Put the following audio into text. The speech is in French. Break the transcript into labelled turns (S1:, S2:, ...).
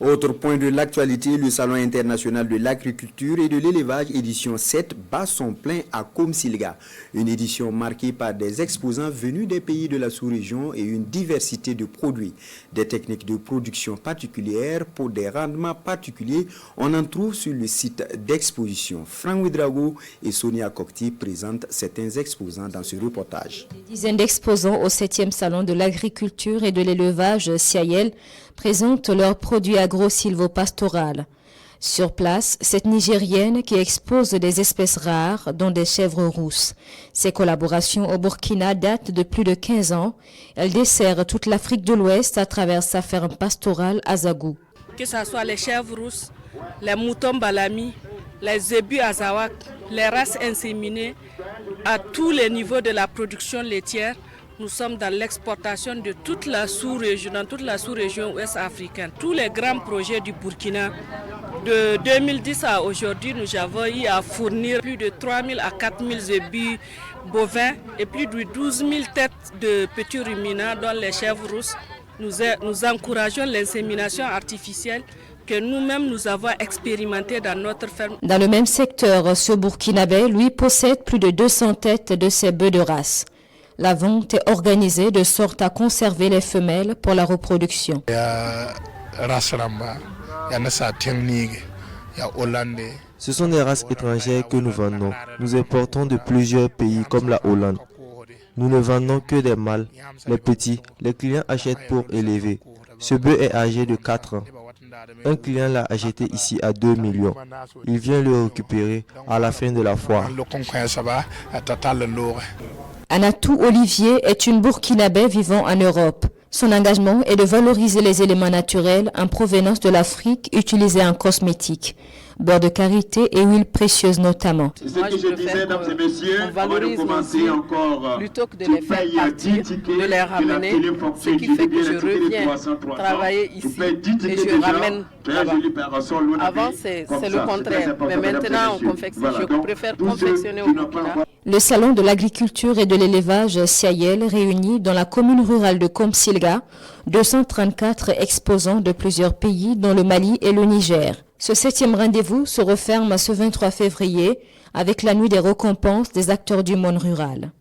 S1: Autre point de l'actualité, le Salon international de l'agriculture et de l'élevage édition 7 bat son plein à Komsilga. Une édition marquée par des exposants venus des pays de la sous-région et une diversité de produits. Des techniques de production particulières pour des rendements particuliers, on en trouve sur le site d'exposition. Franck Ouedraogo et Sonia Kokti présentent certains exposants dans ce reportage.
S2: Des dizaines d'exposants au 7e Salon de l'agriculture et de l'élevage Siael présentent leurs produits agro-silvopastorales. Sur place, cette Nigérienne qui expose des espèces rares, dont des chèvres rousses. Ses collaborations au Burkina datent de plus de 15 ans. Elle dessert toute l'Afrique de l'Ouest à travers sa ferme pastorale à Zagou.
S3: Que ce soit les chèvres rousses, les moutons balami, les zébus azawak, les races inséminées, à tous les niveaux de la production laitière, nous sommes dans l'exportation de toute la sous-région, dans toute la sous-région ouest africaine. Tous les grands projets du Burkina, de 2010 à aujourd'hui, nous avons eu à fournir plus de 3 000 à 4 000 zébus bovins et plus de 12 000 têtes de petits ruminants, dont les chèvres rousses. Nous encourageons l'insémination artificielle que nous-mêmes nous avons expérimenté dans notre ferme.
S2: Dans le même secteur, ce Burkinabé, lui, possède plus de 200 têtes de ces bœufs de race. La vente est organisée de sorte à conserver les femelles pour la reproduction.
S4: Ce sont des races étrangères que nous vendons. Nous importons de plusieurs pays comme la Hollande. Nous ne vendons que des mâles, les petits. Les clients achètent pour élever. Ce bœuf est âgé de 4 ans. Un client l'a acheté ici à 2 millions. Il vient le récupérer à la fin de la foire.
S2: Anatou Olivier est une Burkinabé vivant en Europe. Son engagement est de valoriser les éléments naturels en provenance de l'Afrique utilisés en cosmétique, beurre de karité et huile précieuse notamment.
S5: Moi, je préfère qu'on valorise les îles plutôt que de les faire partir, de les ramener, ce qui fait que je reviens travailler ici et je ramène là-bas. Avant, c'est le contraire, mais maintenant, je préfère confectionner au Burkina.
S2: Le Salon de l'agriculture et de l'élevage Siael réunit dans la commune rurale de Komsilga 234 exposants de plusieurs pays dont le Mali et le Niger. Ce 7e rendez-vous se referme ce 23 février avec la nuit des récompenses des acteurs du monde rural.